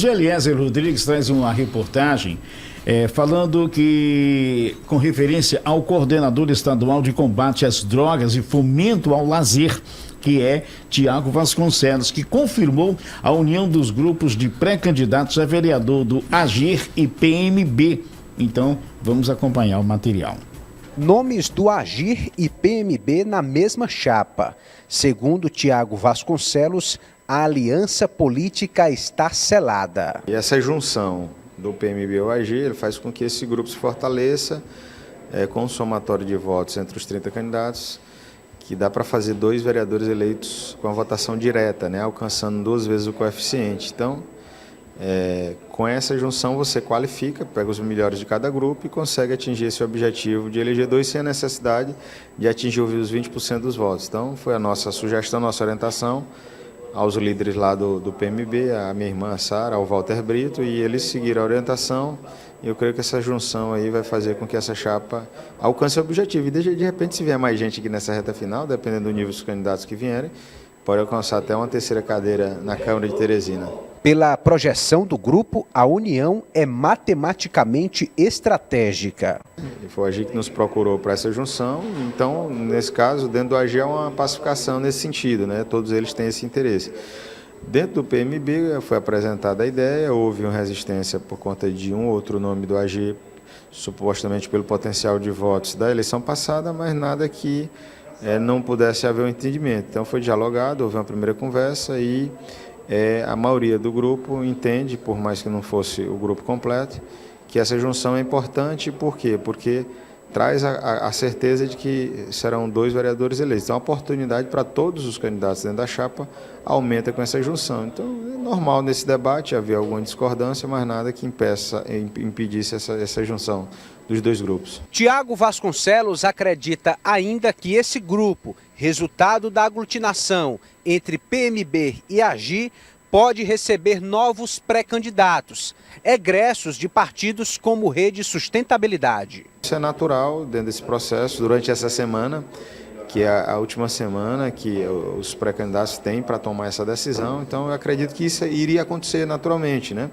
Eliezer Rodrigues traz uma reportagem falando que, com referência ao coordenador estadual de combate às drogas e fomento ao lazer, que é Tiago Vasconcelos, que confirmou a união dos grupos de pré-candidatos a vereador do AGIR e PMB. Então, vamos acompanhar o material. Nomes do AGIR e PMB na mesma chapa. Segundo Tiago Vasconcelos, a aliança política está selada. E essa junção do PMB ao AGIR ele faz com que esse grupo se fortaleça com um somatório de votos entre os 30 candidatos, que dá para fazer 2 vereadores eleitos com a votação direta, né, alcançando 2 vezes o coeficiente. Então, com essa junção você qualifica, pega os melhores de cada grupo e consegue atingir esse objetivo de eleger 2 sem a necessidade de atingir os 20% dos votos. Então, foi a nossa sugestão, nossa orientação aos líderes lá do PMB, a minha irmã Sara, ao Walter Brito, e eles seguiram a orientação. E eu creio que essa junção aí vai fazer com que essa chapa alcance o objetivo. E de repente, se vier mais gente aqui nessa reta final, dependendo do nível dos candidatos que vierem, pode alcançar até uma 3ª cadeira na Câmara de Teresina. Pela projeção do grupo, a união é matematicamente estratégica. Foi o AGIR que nos procurou para essa junção, então, nesse caso, dentro do AGIR há uma pacificação nesse sentido, né? Todos eles têm esse interesse. Dentro do PMB foi apresentada a ideia, houve uma resistência por conta de um outro nome do AGIR, supostamente pelo potencial de votos da eleição passada, mas nada que não pudesse haver um entendimento. Então foi dialogado, houve uma primeira conversa e a maioria do grupo entende, por mais que não fosse o grupo completo, que essa junção é importante. Por quê? Porque traz a certeza de que serão 2 vereadores eleitos. Então, a oportunidade para todos os candidatos dentro da chapa aumenta com essa junção. Então, é normal nesse debate haver alguma discordância, mas nada que impedisse essa junção dos 2 grupos. Tiago Vasconcelos acredita ainda que esse grupo, resultado da aglutinação entre PMB e AGIR, pode receber novos pré-candidatos, egressos de partidos como Rede Sustentabilidade. Isso é natural dentro desse processo, durante essa semana, que é a última semana que os pré-candidatos têm para tomar essa decisão. Então, eu acredito que isso iria acontecer naturalmente, né?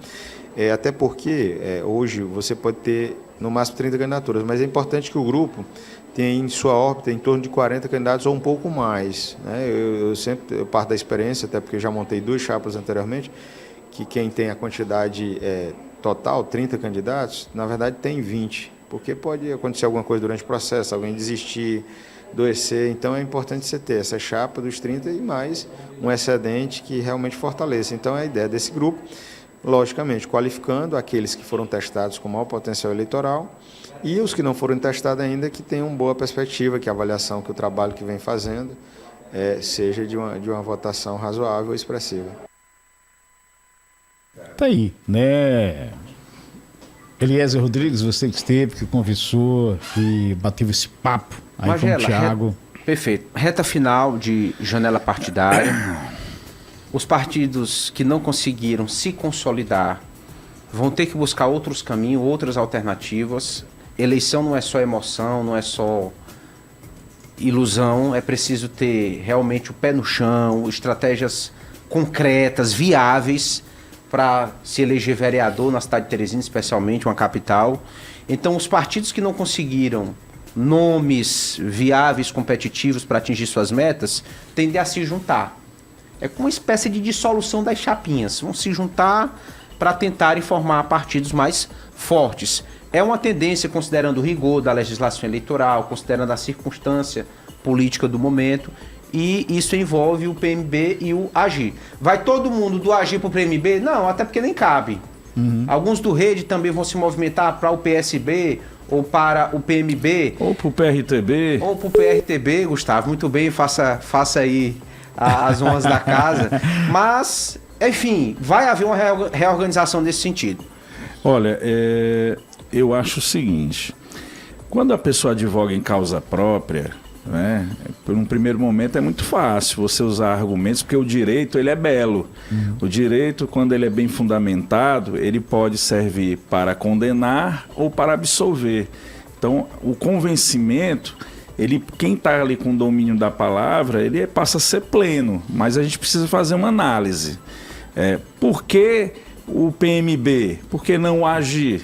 Até porque hoje você pode ter no máximo 30 candidaturas, mas é importante que o grupo tem em sua órbita em torno de 40 candidatos ou um pouco mais, né? Eu parto da experiência, até porque já montei 2 chapas anteriormente, que quem tem a quantidade total, 30 candidatos, na verdade tem 20, porque pode acontecer alguma coisa durante o processo, alguém desistir, adoecer. Então é importante você ter essa chapa dos 30 e mais um excedente que realmente fortaleça. Então é a ideia desse grupo, logicamente qualificando aqueles que foram testados com maior potencial eleitoral e os que não foram testados ainda, que tenham boa perspectiva, que a avaliação, que o trabalho que vem fazendo seja de uma votação razoável e expressiva. Tá aí, né? Eliezer Rodrigues, você que esteve, que conversou, que bateu esse papo aí Magela, com o Tiago. Perfeito. Reta final de janela partidária. Os partidos que não conseguiram se consolidar vão ter que buscar outros caminhos, outras alternativas. Eleição não é só emoção, não é só ilusão, é preciso ter realmente o pé no chão, estratégias concretas, viáveis para se eleger vereador na cidade de Teresina, especialmente uma capital. Então, os partidos que não conseguiram nomes viáveis, competitivos para atingir suas metas, tendem a se juntar. É como uma espécie de dissolução das chapinhas. Vão se juntar para tentarem formar partidos mais fortes. É uma tendência, considerando o rigor da legislação eleitoral, considerando a circunstância política do momento, e isso envolve o PMB e o AGIR. Vai todo mundo do AGIR para o PMB? Não, até porque nem cabe. Alguns do Rede também vão se movimentar para o PSB ou para o PMB. Ou para o PRTB. Ou para o PRTB, Gustavo. Muito bem, faça aí as honras da casa. Mas, enfim, vai haver uma reorganização nesse sentido. Olha, eu acho o seguinte, quando a pessoa advoga em causa própria, né, por um primeiro momento é muito fácil você usar argumentos, porque o direito ele é belo. O direito, quando ele é bem fundamentado, ele pode servir para condenar ou para absolver. Então, o convencimento, quem está ali com o domínio da palavra, ele passa a ser pleno, mas a gente precisa fazer uma análise. Por que o PMB? Por que não agir?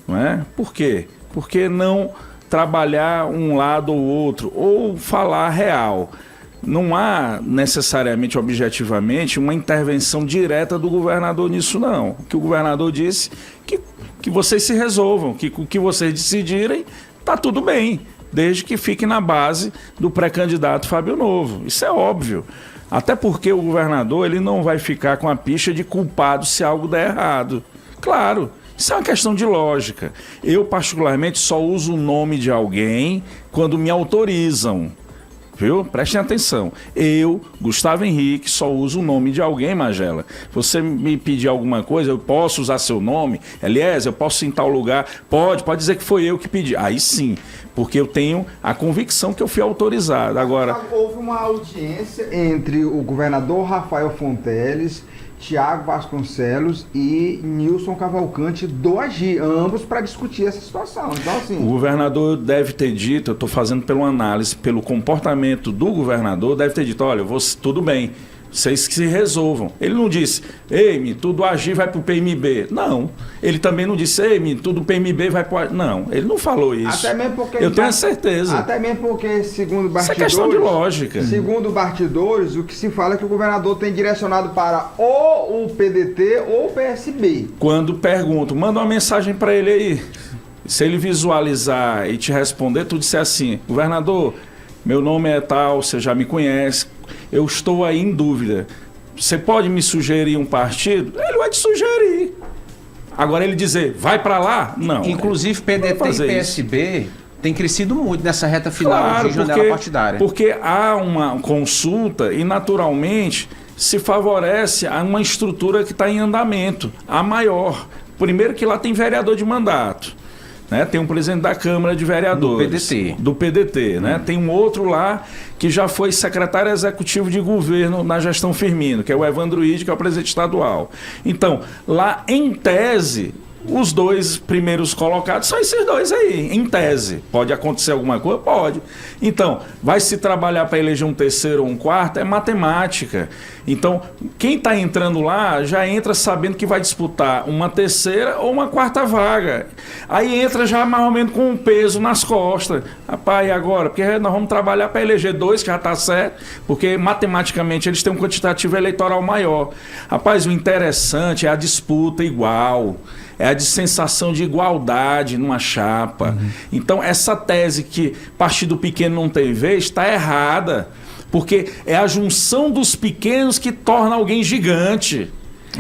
Não é? Por quê? Por que não trabalhar um lado ou outro? Ou falar real? Não há necessariamente, objetivamente, uma intervenção direta do governador nisso, não. O que o governador disse, que vocês se resolvam, que o que vocês decidirem, está tudo bem, desde que fique na base do pré-candidato Fábio Novo. Isso é óbvio. Até porque o governador ele não vai ficar com a picha de culpado se algo der errado. Claro, isso é uma questão de lógica. Eu, particularmente, só uso o nome de alguém quando me autorizam. Viu? Prestem atenção. Eu, Gustavo Henrique, só uso o nome de alguém, Magela. Você me pedir alguma coisa, eu posso usar seu nome? Eliezer, eu posso ir em tal lugar? Pode dizer que foi eu que pedi. Aí sim, porque eu tenho a convicção que eu fui autorizado. Agora, houve uma audiência entre o governador Rafael Fonteles, Tiago Vasconcelos e Nilson Cavalcante do AGI, ambos para discutir essa situação. Então, assim, o governador deve ter dito, eu estou fazendo pela análise, pelo comportamento do governador, deve ter dito, olha, tudo bem, vocês que se resolvam. Ele não disse, ei, tudo do AGI vai para o PMB. Não. Ele também não disse, ei, tudo do PMB vai para o AGI. Não, ele não falou isso. Até mesmo porque eu tenho a certeza. Até mesmo porque, segundo bastidores... Isso é questão de lógica. Segundo bastidores, o que se fala é que o governador tem direcionado para ou o PDT ou o PSB. Quando pergunto, manda uma mensagem para ele aí. Se ele visualizar e te responder, tu disser assim, governador, meu nome é tal, você já me conhece, eu estou aí em dúvida. Você pode me sugerir um partido? Ele vai te sugerir. Agora ele dizer, vai para lá? Não. Inclusive PDT e PSB tem crescido muito nessa reta final de janela partidária. Porque há uma consulta e naturalmente se favorece a uma estrutura que está em andamento, a maior. Primeiro que lá tem vereador de mandato. Né? Tem um presidente da Câmara de Vereadores. Do PDT. Né? Tem um outro lá que já foi secretário executivo de governo na gestão Firmino, que é o Evandro Ide, que é o presidente estadual. Então, lá em tese, os dois primeiros colocados são esses dois aí, em tese. Pode acontecer alguma coisa? Pode. Então, vai se trabalhar para eleger um terceiro ou um quarto? É matemática. Então, quem está entrando lá já entra sabendo que vai disputar uma terceira ou uma quarta vaga. Aí entra já mais ou menos com um peso nas costas. Rapaz, e agora? Porque nós vamos trabalhar para eleger dois, que já está certo, porque matematicamente eles têm um quantitativo eleitoral maior. Rapaz, o interessante é a disputa igual. É a sensação de igualdade numa chapa. Então, essa tese que partido pequeno não tem vez está errada. Porque é a junção dos pequenos que torna alguém gigante.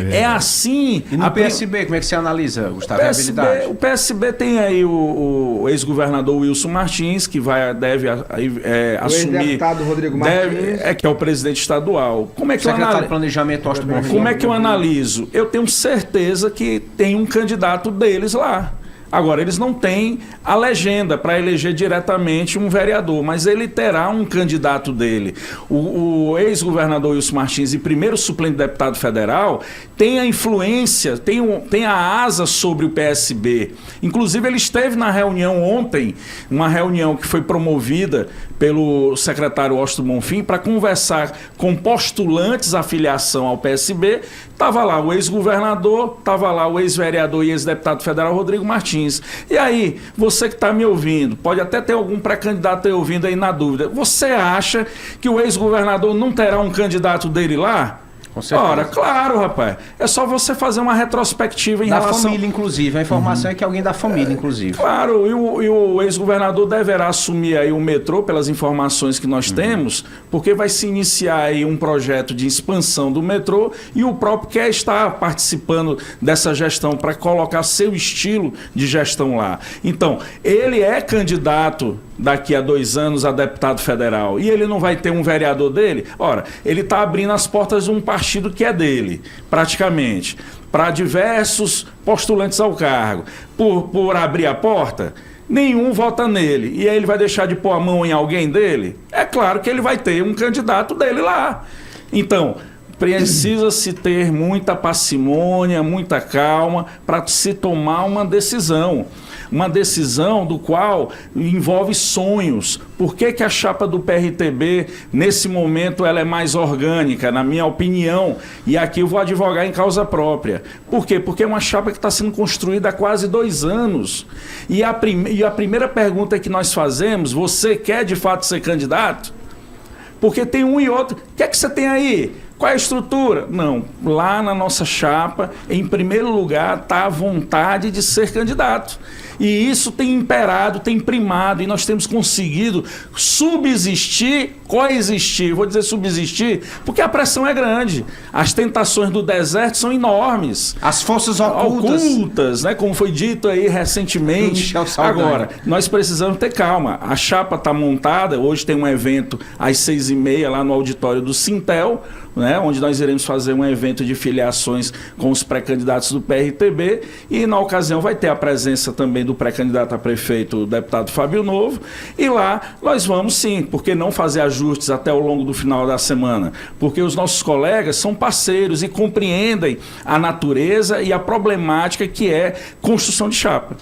É assim. E no PSB, como é que você analisa, Gustavo, a habilidade? O PSB tem aí o ex-governador Wilson Martins, que deve assumir. O ex-deputado Rodrigo Martins. Que é o presidente estadual. Como é que secretário de Planejamento, Austin Bonfim. Como é que eu analiso? Eu tenho certeza que tem um candidato deles lá. Agora, eles não têm a legenda para eleger diretamente um vereador, mas ele terá um candidato dele. O ex-governador Wilson Martins, e primeiro suplente deputado federal, tem a influência, tem a asa sobre o PSB. Inclusive, ele esteve na reunião ontem, uma reunião que foi promovida pelo secretário Austin Bonfim para conversar com postulantes à filiação ao PSB. Estava lá o ex-governador, estava lá o ex-vereador e ex-deputado federal Rodrigo Martins. E aí, você que está me ouvindo, pode até ter algum pré-candidato aí ouvindo aí na dúvida, você acha que o ex-governador não terá um candidato dele lá? Com certeza. Ora, claro, rapaz. É só você fazer uma retrospectiva em relação... Da família, inclusive. A informação é que alguém da família, inclusive. Claro, e o ex-governador deverá assumir aí o metrô, pelas informações que nós temos, porque vai se iniciar aí um projeto de expansão do metrô e o próprio quer estar participando dessa gestão para colocar seu estilo de gestão lá. Então, ele é candidato daqui a 2 anos a deputado federal e ele não vai ter um vereador dele? Ora, ele está abrindo as portas de um partido que é dele, praticamente, para diversos postulantes ao cargo. Por abrir a porta, nenhum vota nele. E aí ele vai deixar de pôr a mão em alguém dele? É claro que ele vai ter um candidato dele lá. Então, precisa-se ter muita parcimônia, muita calma para se tomar uma decisão. uma decisão do qual envolve sonhos. Por que que a chapa do PRTB, nesse momento, ela é mais orgânica, na minha opinião? E aqui eu vou advogar em causa própria. Por quê? Porque é uma chapa que está sendo construída há quase 2 anos. E a primeira pergunta que nós fazemos, você quer de fato ser candidato? Porque tem um e outro. O que é que você tem aí? Qual é a estrutura? Não, lá na nossa chapa, em primeiro lugar, está a vontade de ser candidato. E isso tem imperado, tem primado, e nós temos conseguido subsistir, coexistir. Vou dizer subsistir, porque a pressão é grande. As tentações do deserto são enormes. As forças ocultas, né? Como foi dito aí recentemente. Agora, nós precisamos ter calma. A chapa está montada, hoje tem um evento às 6h30 lá no auditório do Sintel, né, onde nós iremos fazer um evento de filiações com os pré-candidatos do PRTB, e na ocasião vai ter a presença também do pré-candidato a prefeito, o deputado Fábio Novo, e lá nós vamos sim, por que não fazer ajustes até ao longo do final da semana? Porque os nossos colegas são parceiros e compreendem a natureza e a problemática que é construção de chapa.